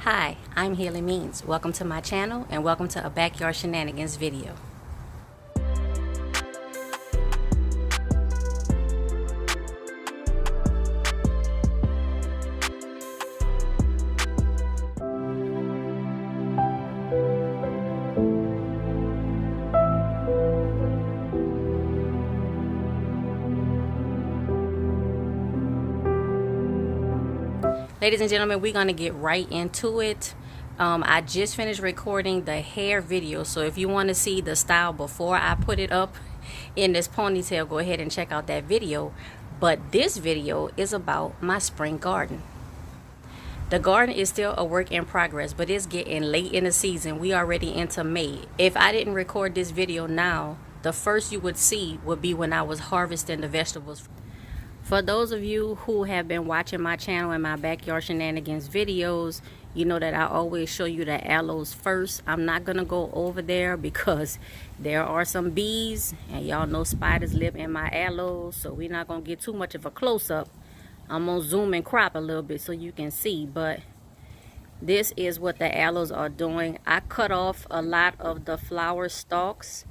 Hi, I'm Healy Means. Welcome to my channel and welcome to a Backyard Shenanigans video. Ladies and gentlemen, we're going to get right into it. I just finished recording the hair video, so if you want to see the style before I put it up in this ponytail, go ahead and check out that video. But this video is about my spring garden. The garden is still a work in progress, but it's getting late in the season. We already into May. If I didn't record this video now, the first you would see would be when I was harvesting the vegetables. For those of you who have been watching my channel and my Backyard Shenanigans videos, you know that I always show you the aloes first. I'm not going to go over there because there are some bees, and y'all know spiders live in my aloes, so we're not going to get too much of a close-up. I'm going to zoom and crop a little bit so you can see, but this is what the aloes are doing. I cut off a lot of the flower stalks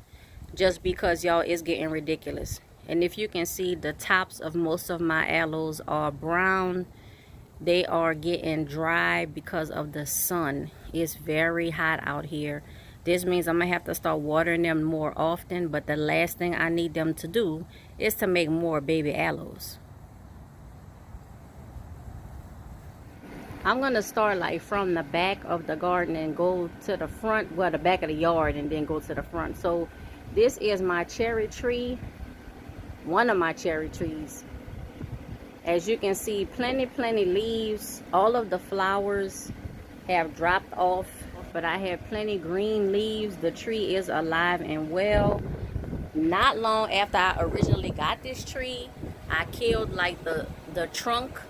just because, y'all, it's getting ridiculous. And if you can see, the tops of most of my aloes are brown. They are getting dry because of the sun. It's very hot out here. This means I'm going to have to start watering them more often. But the last thing I need them to do is to make more baby aloes. I'm going to start like from the back of the garden and go to the front, well, the back of the yard, and then go to the front. So this is my cherry tree. One of my cherry trees. As you can see, plenty leaves. All of the flowers have dropped off, but I have plenty green leaves. The tree is alive and well. Not long after I originally got this tree, I killed like the trunk.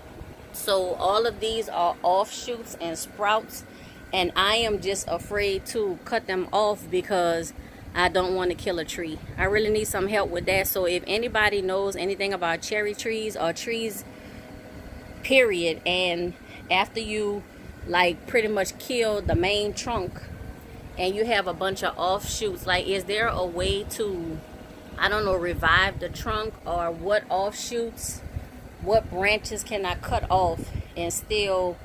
So all of these are offshoots and sprouts, and I am just afraid to cut them off because I don't want to kill a tree. I really need some help with that. So if anybody knows anything about cherry trees or trees period, and after you like pretty much kill the main trunk and you have a bunch of offshoots, like is there a way to, I don't know, revive the trunk, or what offshoots, what branches can I cut off and still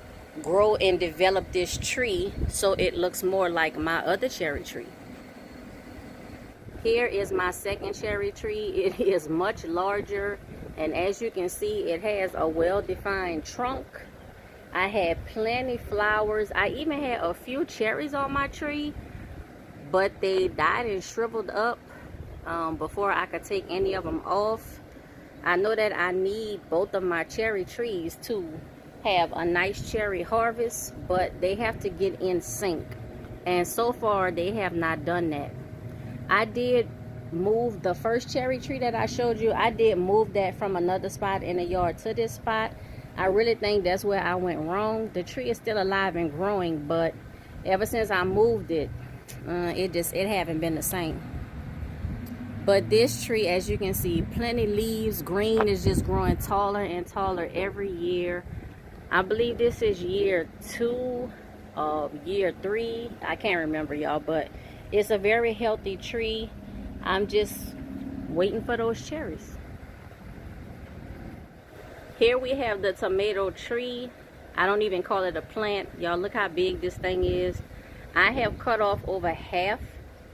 grow and develop this tree so it looks more like my other cherry tree? Here is my second cherry tree. It is much larger, and as you can see, it has a well-defined trunk. I had plenty flowers. I even had a few cherries on my tree, but they died and shriveled up before I could take any of them off. I know that I need both of my cherry trees to have a nice cherry harvest, but they have to get in sync, and so far they have not done that. I did move the first cherry tree that I showed you. I did move that from another spot in the yard to this spot. I really think that's where I went wrong. The tree is still alive and growing, but ever since I moved it, it haven't been the same. But this tree, as you can see, plenty leaves. Green is just growing taller and taller every year. I believe this is year 2 of year 3. I can't remember, y'all, but it's a very healthy tree. I'm just waiting for those cherries. Here we have the tomato tree. I don't even call it a plant. Y'all, look how big this thing is. I have cut off over half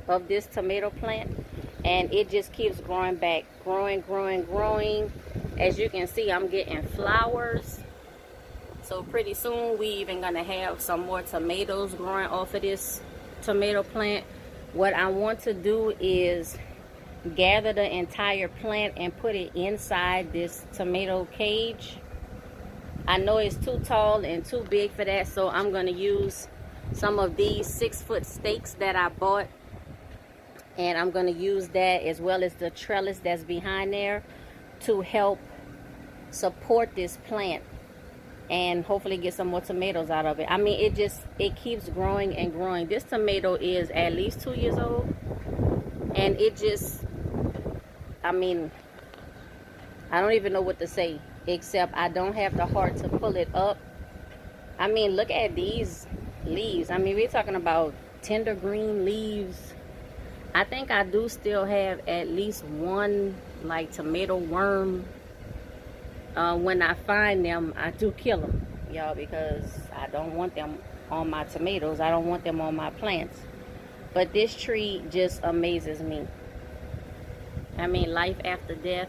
of this tomato plant, and it just keeps growing back. Growing. As you can see, I'm getting flowers. So pretty soon we even gonna have some more tomatoes growing off of this tomato plant. What I want to do is gather the entire plant and put it inside this tomato cage. I know it's too tall and too big for that, so I'm going to use some of these 6-foot stakes that I bought, and I'm going to use that as well as the trellis that's behind there to help support this plant and hopefully get some more tomatoes out of it. I mean, it keeps growing and growing. This tomato is at least 2 years old, and it just, I mean, I don't even know what to say, except I don't have the heart to pull it up. I mean, look at these leaves. I mean, we're talking about tender green leaves. I think I do still have at least one like tomato worm. When I find them, I do kill them, y'all, because I don't want them on my tomatoes. I don't want them on my plants. But this tree just amazes me. I mean, life after death.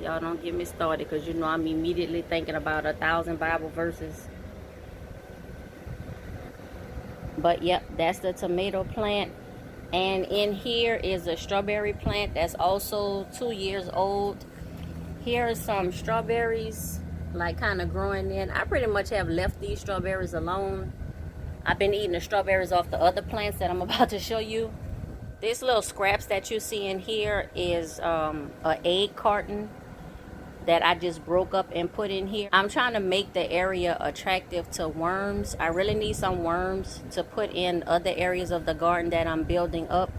Y'all don't get me started, because you know I'm immediately thinking about 1,000 Bible verses. But yep, that's the tomato plant. And in here is a strawberry plant that's also 2 years old. Here are some strawberries, like kind of growing in. I pretty much have left these strawberries alone. I've been eating the strawberries off the other plants that I'm about to show you. These little scraps that you see in here is an egg carton that I just broke up and put in here. I'm trying to make the area attractive to worms. I really need some worms to put in other areas of the garden that I'm building up.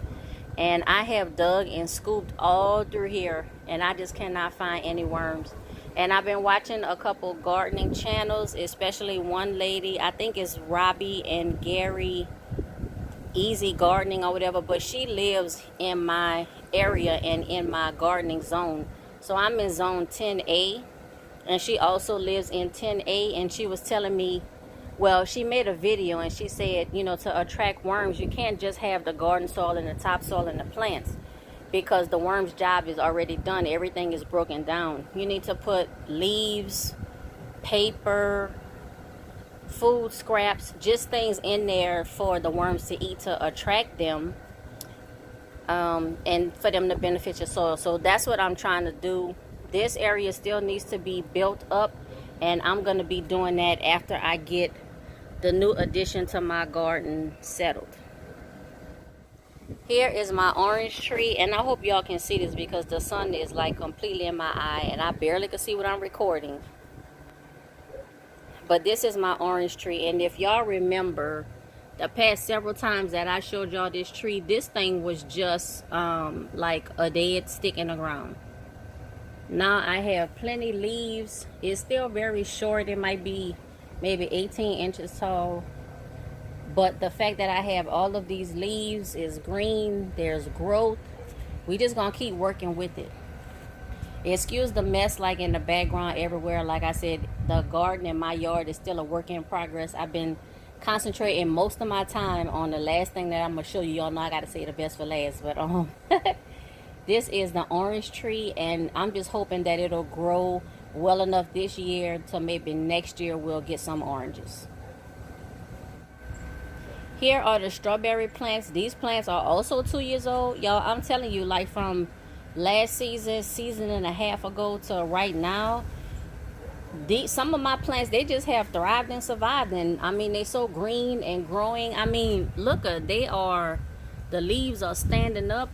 And I have dug and scooped all through here, and I just cannot find any worms. And I've been watching a couple gardening channels, especially one lady, I think it's Robbie and Gary Easy Gardening or whatever, but she lives in my area and in my gardening zone. So I'm in zone 10A, and she also lives in 10A, and she was telling me, well, she made a video and she said, you know, to attract worms, you can't just have the garden soil and the topsoil and the plants, because the worm's job is already done. Everything is broken down. You need to put leaves, paper, food scraps, just things in there for the worms to eat to attract them, and for them to benefit your soil. So that's what I'm trying to do. This area still needs to be built up, and I'm going to be doing that after I get the new addition to my garden settled. Here is my orange tree, and I hope y'all can see this because the sun is like completely in my eye and I barely can see what I'm recording. But this is my orange tree, and if y'all remember the past several times that I showed y'all this tree, this thing was just like a dead stick in the ground. Now I have plenty leaves. It's still very short. It might be maybe 18 inches tall, but the fact that I have all of these leaves is green, there's growth. We just gonna keep working with it. Excuse the mess like in the background everywhere. Like I said, the garden in my yard is still a work in progress. I've been concentrating most of my time on the last thing that I'm gonna show you. Y'all know I gotta say the best for last, but this is the orange tree, and I'm just hoping that it'll grow well enough this year to maybe next year we'll get some oranges. Here are the strawberry plants. These plants are also 2 years old. Y'all, I'm telling you, like from last season and a half ago to right now, some of my plants, they just have thrived and survived. And I mean, they're so green and growing. I mean, look, the leaves are standing up.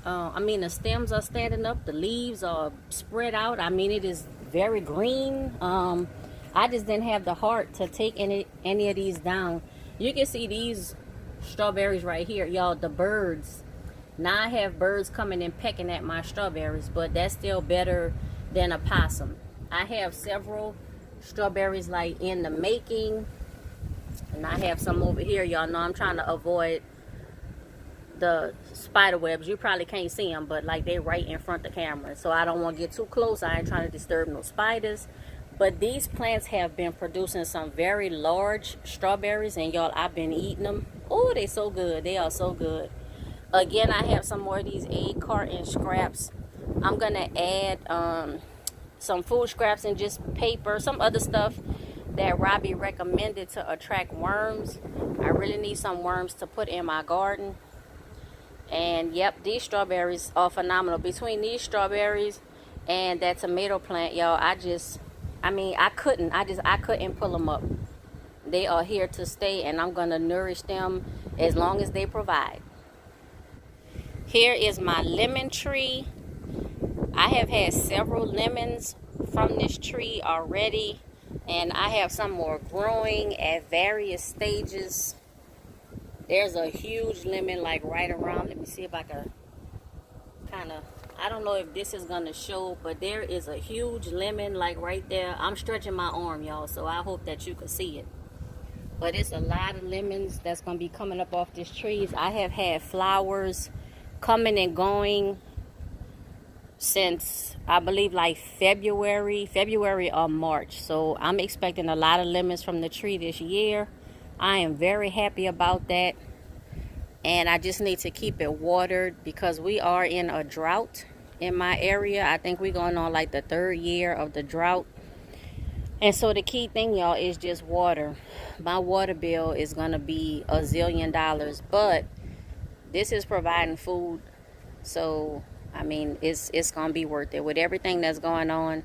The stems are standing up. The leaves are spread out. I mean, it is very green. I just didn't have the heart to take any of these down. You can see these strawberries right here, y'all, the birds. Now I have birds coming and pecking at my strawberries, but that's still better than a possum. I have several strawberries like in the making, and I have some over here. Y'all know I'm trying to avoid the spider webs. You probably can't see them, but like they're right in front of the camera, so I don't want to get too close. I ain't trying to disturb no spiders. But these plants have been producing some very large strawberries, and y'all, I've been eating them. Oh, they're so good. They are so good. Again, I have some more of these egg carton scraps. I'm gonna add some food scraps and just paper, some other stuff that Robbie recommended to attract worms. I really need some worms to put in my garden. And yep, these strawberries are phenomenal. Between these strawberries and that tomato plant, y'all, I couldn't pull them up. They are here to stay, and I'm gonna nourish them as long as they provide. Here is my lemon tree. I have had several lemons from this tree already, and I have some more growing at various stages. There's a huge lemon like right around. Let me see if I can I don't know if this is gonna show, but there is a huge lemon like right there. I'm stretching my arm, y'all, so I hope that you can see it. But it's a lot of lemons that's going to be coming up off these trees. I have had flowers coming and going since I believe like February or March. So I'm expecting a lot of lemons from the tree this year. I am very happy about that. And I just need to keep it watered because we are in a drought in my area. I think we're going on like the 3rd year of the drought. And so the key thing, y'all, is just water. My water bill is going to be $1 zillion, but this is providing food. So, I mean, it's going to be worth it. With everything that's going on,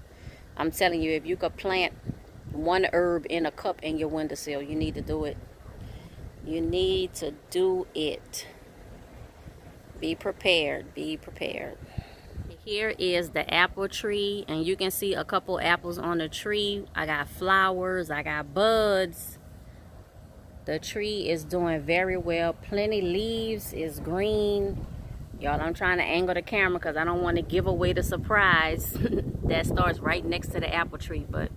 I'm telling you, if you could plant one herb in a cup in your windowsill, you need to do it. You need to do it. Be prepared. Be prepared. Here is the apple tree, and you can see a couple apples on the tree. I got flowers, I got buds. The tree is doing very well. Plenty leaves, is green. Y'all, I'm trying to angle the camera because I don't want to give away the surprise that starts right next to the apple tree. But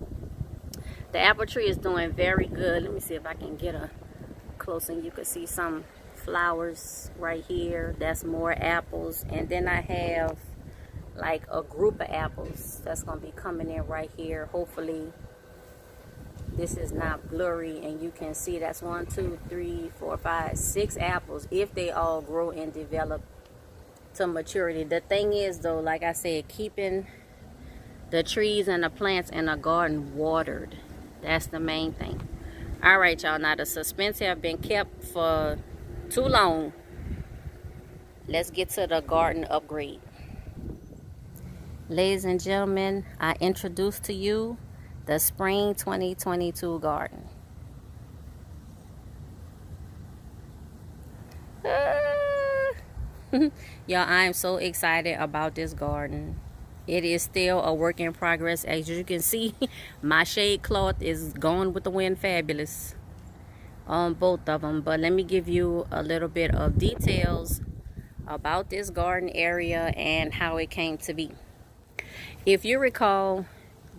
the apple tree is doing very good. Let me see if I can get a close and you can see some flowers right here. That's more apples. And then I have like a group of apples that's gonna be coming in right here. Hopefully this is not blurry and you can see that's 1, 2, 3, 4, 5, 6 apples if they all grow and develop to maturity. The thing is though, like I said, keeping the trees and the plants in a garden watered, that's the main thing. All right, y'all, now the suspense have been kept for too long. Let's get to the garden upgrade. Ladies and gentlemen, I introduce to you the Spring 2022 garden. Y'all, I am so excited about this garden. It is still a work in progress. As you can see, my shade cloth is going with the wind fabulous on both of them. But let me give you a little bit of details about this garden area and how it came to be. If you recall,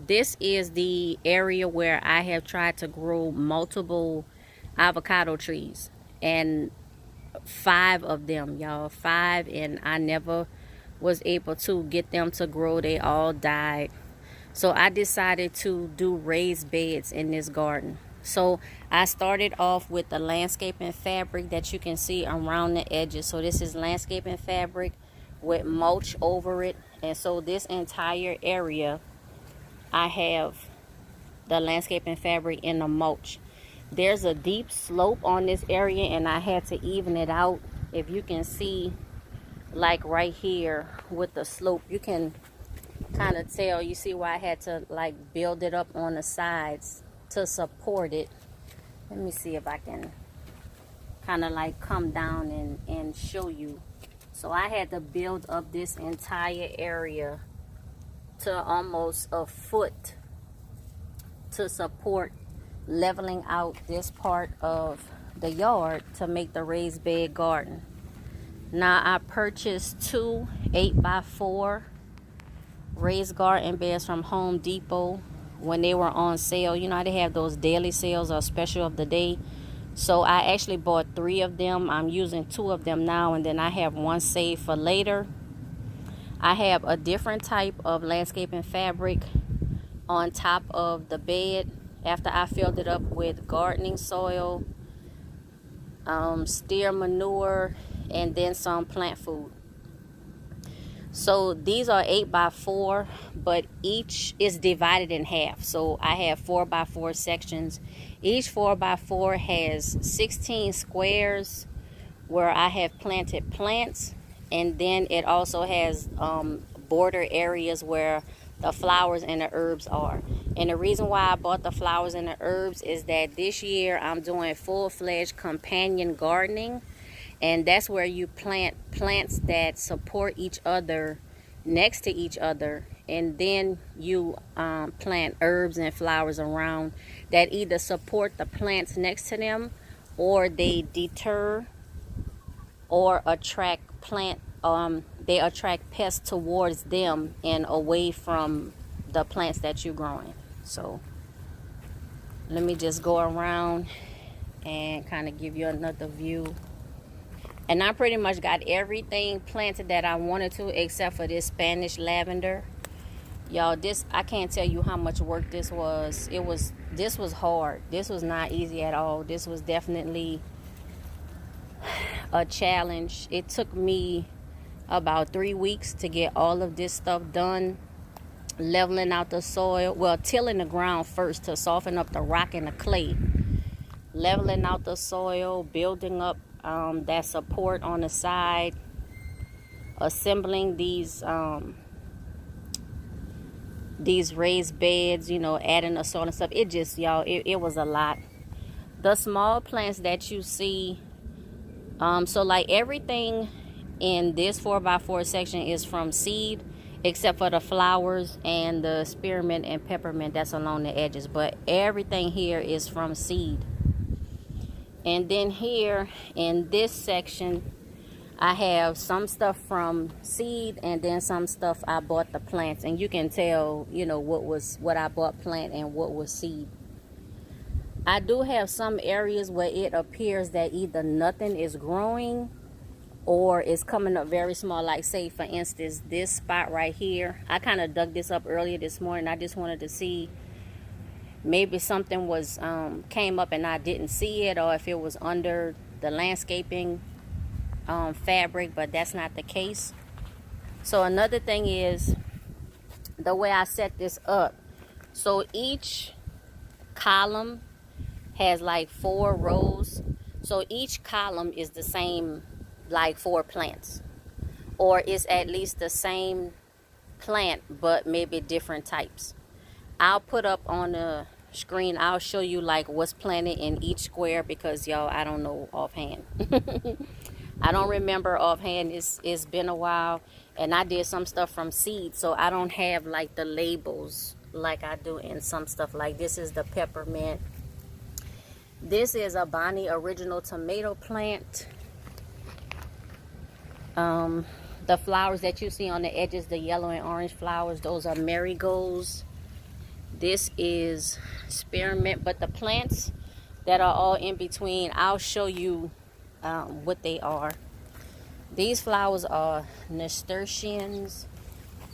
this is the area where I have tried to grow multiple avocado trees, and 5 of them, y'all, 5, and I never was able to get them to grow. They all died. So I decided to do raised beds in this garden. So I started off with the landscaping fabric that you can see around the edges. So this is landscaping fabric with mulch over it. And so this entire area, I have the landscaping fabric in the mulch. There's a deep slope on this area and I had to even it out. If you can see, like right here with the slope, you can kind of tell. You see why I had to like build it up on the sides to support it. Let me see if I can kind of like come down and show you. So I had to build up this entire area to almost a foot to support leveling out this part of the yard to make the raised bed garden. Now I purchased 2 8x4 raised garden beds from Home Depot when they were on sale. You know how they have those daily sales or special of the day. So I actually bought 3 of them. I'm using 2 of them now, and then I have 1 saved for later. I have a different type of landscaping fabric on top of the bed after I filled it up with gardening soil, steer manure, and then some plant food. So these are 8x4, but each is divided in half. So I have 4x4 sections. Each 4x4 has 16 squares where I have planted plants, and then it also has border areas where the flowers and the herbs are. And the reason why I bought the flowers and the herbs is that this year I'm doing full-fledged companion gardening. And that's where you plant plants that support each other next to each other. And then you plant herbs and flowers around that either support the plants next to them, or they deter or attract they attract pests towards them and away from the plants that you're growing. So let me just go around and kind of give you another view. And I pretty much got everything planted that I wanted to, except for this Spanish lavender. Y'all, this, I can't tell you how much work this was. This was hard. This was not easy at all. This was definitely a challenge. It took me about 3 weeks to get all of this stuff done. Leveling out the soil, well, tilling the ground first to soften up the rock and the clay. Leveling out the soil, building up that support on the side, assembling these raised beds, you know, adding the soil and stuff. It just, y'all, it was a lot. The small plants that you see, so like everything in this 4x4 section is from seed, except for the flowers and the spearmint and peppermint that's along the edges. But everything here is from seed. And then here in this section, I have some stuff from seed and then some stuff I bought the plants. And you can tell, you know, what I bought plant and what was seed. I do have some areas where it appears that either nothing is growing or it's coming up very small. Like, say, for instance, this spot right here. I kind of dug this up earlier this morning. I just wanted to see maybe something was came up and I didn't see it, or if it was under the landscaping fabric, but that's not the case. So another thing is the way I set this up. So each column has like 4 rows. So each column is the same, like 4 plants, or it's at least the same plant but maybe different types. I'll put up on the screen, I'll show you like what's planted in each square, because y'all, I don't know offhand. I don't remember offhand. It's been a while, and I did some stuff from seed, so I don't have like the labels like I do in some stuff. Like this is the peppermint. This is a Bonnie original tomato plant. The flowers that you see on the edges, the yellow and orange flowers, those are marigolds. This is spearmint, but the plants that are all in between, I'll show you what they are. These flowers are nasturtiums.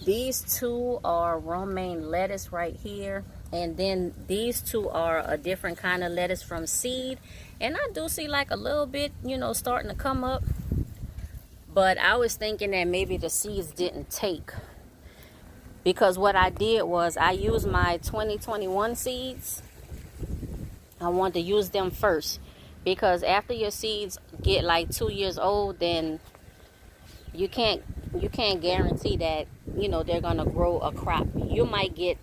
These 2 are romaine lettuce right here. And then these 2 are a different kind of lettuce from seed. And I do see like a little bit, you know, starting to come up. But I was thinking that maybe the seeds didn't take. Because what I did was I used my 2021 seeds. I wanted to use them first. Because after your seeds get like 2 years old, then you can't guarantee that, you know, they're going to grow a crop. You might get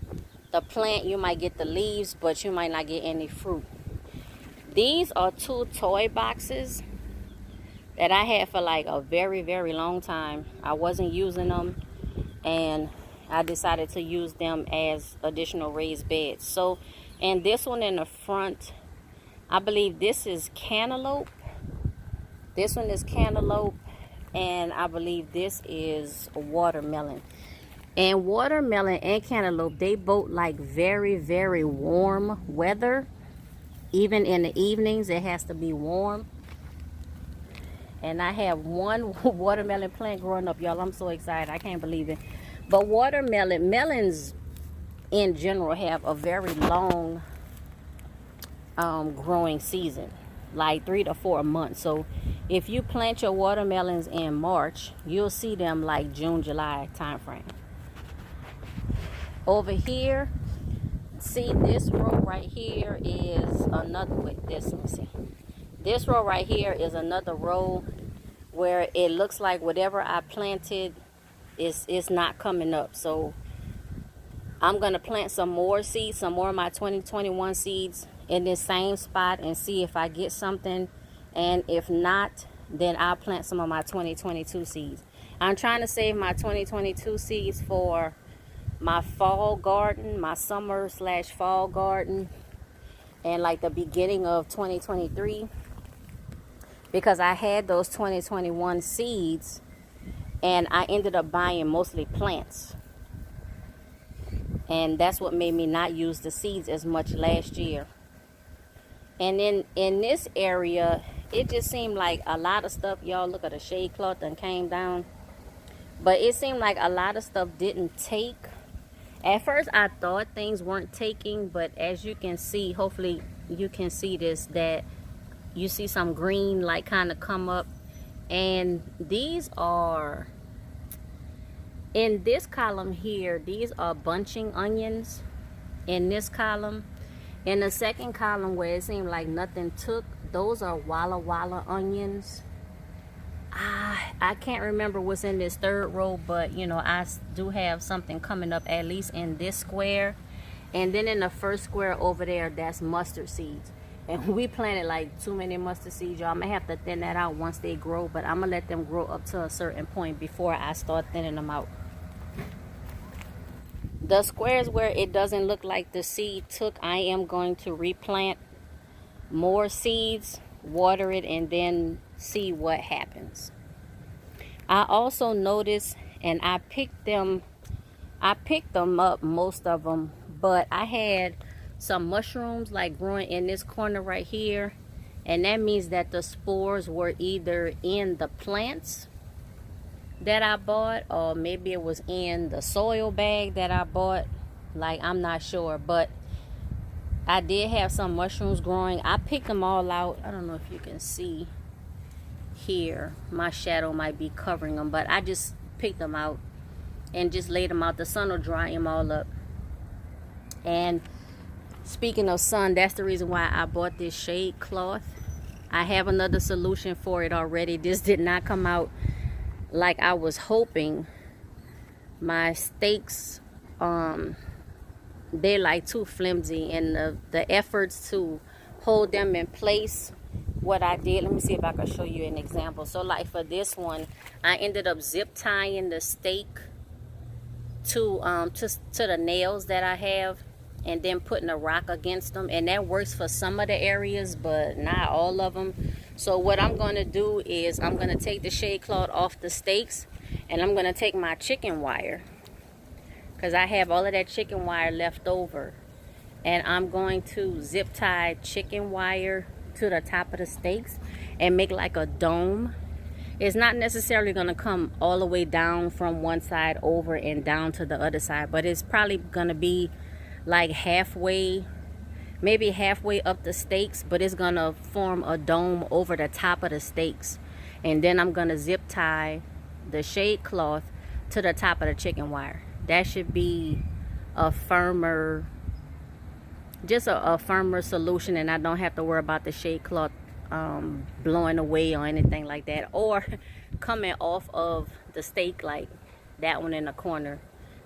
the plant, you might get the leaves, but you might not get any fruit. These are 2 toy boxes that I had for like a very, very long time. I wasn't using them, and I decided to use them as additional raised beds. So, and this one in the front, I believe this is cantaloupe. This one is cantaloupe, and I believe this is watermelon. And watermelon and cantaloupe, they both like very, very warm weather. Even in the evenings, it has to be warm. And I have one watermelon plant growing up, y'all. I'm so excited. I can't believe it. But melons in general have a very long growing season, like 3 to 4 months. So if you plant your watermelons in March, you'll see them like June, July time frame. Over here, see this row right here is another, with this, let me see. This row right here is another row where it looks like whatever I planted is not coming up. So I'm going to plant some more seeds, some more of my 2021 seeds in this same spot and see if I get something. And if not, then I'll plant some of my 2022 seeds. I'm trying to save my 2022 seeds for my fall garden, my summer/fall garden, and like the beginning of 2023. Because I had those 2021 seeds and I ended up buying mostly plants. And that's what made me not use the seeds as much last year. And then in this area, it just seemed like a lot of stuff, y'all look at the shade cloth and came down. But it seemed like a lot of stuff didn't take. At first I thought things weren't taking, but as you can see, hopefully you can see this, that you see some green like kind of come up. And these are, in this column here, these are bunching onions in this column. In the second column where it seemed like nothing took, those are Walla Walla onions. I can't remember what's in this third row, but you know, I do have something coming up at least in this square. And then in the first square over there, that's mustard seeds. And we planted like too many mustard seeds, y'all. I'm gonna have to thin that out once they grow, but I'm gonna let them grow up to a certain point before I start thinning them out. The squares where it doesn't look like the seed took, I am going to replant more seeds, water it, and then see what happens. I also noticed, and I picked them up, most of them, but I had some mushrooms like growing in this corner right here, and that means that the spores were either in the plants that I bought, or maybe it was in the soil bag that I bought. Like, I'm not sure, but I did have some mushrooms growing. I picked them all out. I don't know if you can see here, my shadow might be covering them, but I just picked them out and just laid them out. The sun will dry them all up. And speaking of sun, that's the reason why I bought this shade cloth. I have another solution for it already. This did not come out like I was hoping. My stakes, they're like too flimsy, and the efforts to hold them in place, what I did, let me see if I can show you an example. So like for this one, I ended up zip tying the stake to the nails that I have, and then putting a rock against them, and that works for some of the areas but not all of them. So what I'm going to do is I'm going to take the shade cloth off the stakes, and I'm going to take my chicken wire, because I have all of that chicken wire left over, and I'm going to zip tie chicken wire to the top of the stakes and make like a dome. It's not necessarily going to come all the way down from one side over and down to the other side, but it's probably going to be like halfway, maybe halfway up the stakes, but it's going to form a dome over the top of the stakes. And then I'm going to zip tie the shade cloth to the top of the chicken wire. That should be a firmer, just a firmer solution, and I don't have to worry about the shade cloth blowing away or anything like that, or coming off of the stake like that one in the corner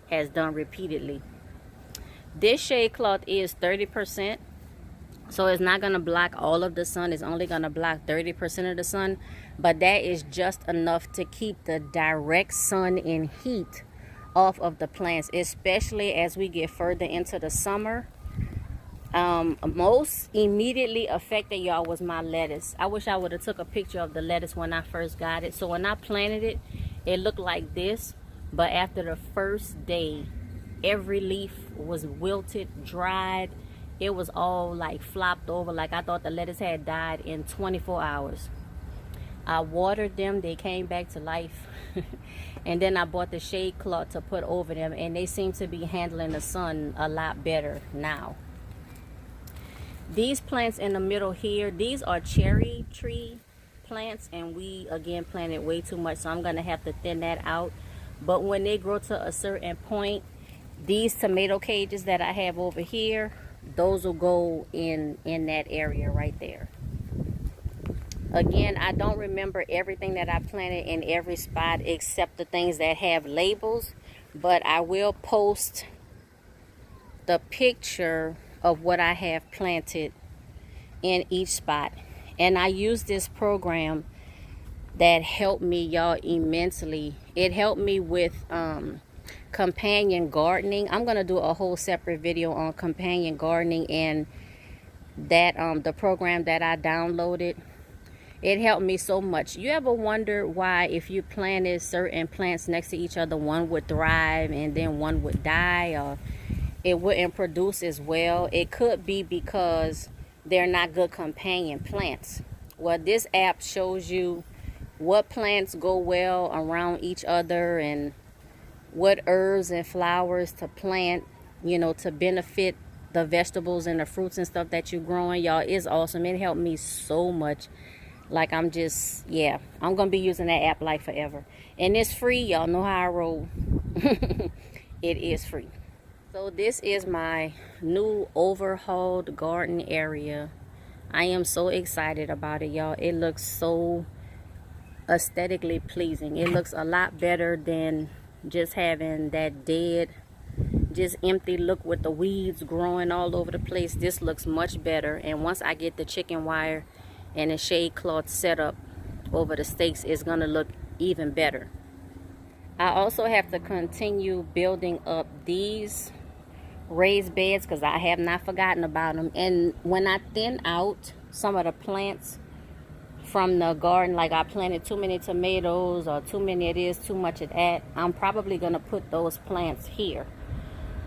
has done repeatedly. This shade cloth is 30%, so it's not going to block all of the sun. It's only going to block 30% of the sun, but that is just enough to keep the direct sun and heat off of the plants, especially as we get further into the summer. Most immediately affected, y'all, was my lettuce. I wish I would have took a picture of the lettuce when I first got it. So when I planted it, it looked like this, but after the first day, every leaf was wilted, dried. It was all like flopped over, like I thought the lettuce had died in 24 hours. I watered them, they came back to life. And then I bought the shade cloth to put over them, and they seem to be handling the sun a lot better now. These plants in the middle here, these are cherry tree plants, and we again planted way too much, so I'm going to have to thin that out. But when they grow to a certain point, these tomato cages that I have over here, those will go in that area right there. Again, I don't remember everything that I planted in every spot except the things that have labels, but I will post the picture of what I have planted in each spot. And I use this program that helped me, y'all, immensely. It helped me with companion gardening. I'm gonna do a whole separate video on companion gardening, and that the program that I downloaded, it helped me so much. You ever wonder why if you planted certain plants next to each other, one would thrive and then one would die, or it wouldn't produce as well? It could be because they're not good companion plants. Well, this app shows you what plants go well around each other and what herbs and flowers to plant, you know, to benefit the vegetables and the fruits and stuff that you're growing. Y'all, it's awesome. It helped me so much. Like, I'm just, yeah, I'm gonna be using that app like forever. And it's free. Y'all know how I roll. It is free. So this is my new overhauled garden area. I am so excited about it, y'all. It looks so aesthetically pleasing. It looks a lot better than just having that dead, just empty look with the weeds growing all over the place. This looks much better. And once I get the chicken wire and the shade cloth set up over the stakes, it's gonna look even better. I also have to continue building up these raised beds because I have not forgotten about them. And when I thin out some of the plants from the garden, like I planted too many tomatoes or too many of this, too much of that, I'm probably gonna put those plants here.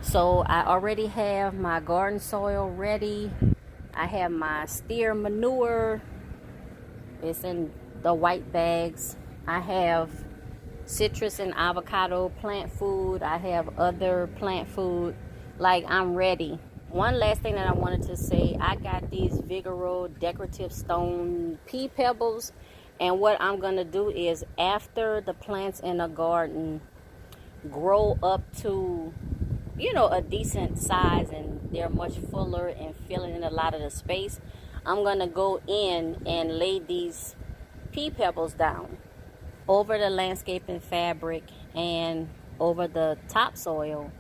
So I already have my garden soil ready. I have my steer manure. It's in the white bags. I have citrus and avocado plant food. I have other plant food. Like, I'm ready. One last thing that I wanted to say, I got these Vigoro decorative stone pea pebbles, and what I'm gonna do is, after the plants in the garden grow up to, you know, a decent size and they're much fuller and filling in a lot of the space, I'm gonna go in and lay these pea pebbles down over the landscaping fabric and over the topsoil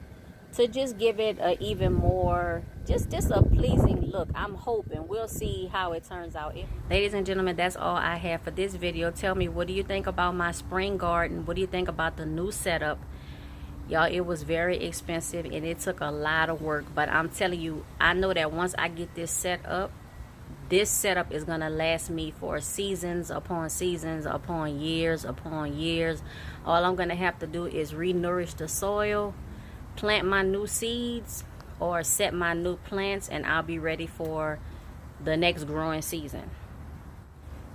to just give it a even more, just a pleasing look. I'm hoping. We'll see how it turns out. Ladies and gentlemen, that's all I have for this video. Tell me, what do you think about my spring garden? What do you think about the new setup? Y'all, it was very expensive and it took a lot of work, but I'm telling you, I know that once I get this set up, this setup is gonna last me for seasons upon seasons upon years upon years. All I'm gonna have to do is re-nourish the soil, plant my new seeds, or set my new plants, and I'll be ready for the next growing season.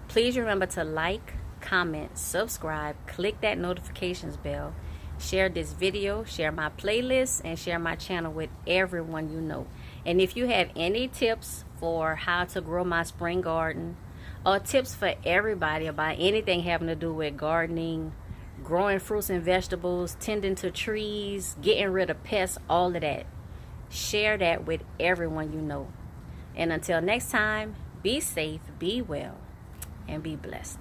Please remember to like, comment, subscribe, click that notifications bell, share this video, share my playlist, and share my channel with everyone you know. And if you have any tips for how to grow my spring garden, or tips for everybody about anything having to do with gardening, growing fruits and vegetables, tending to trees, getting rid of pests, all of that, share that with everyone you know. And until next time, be safe, be well, and be blessed.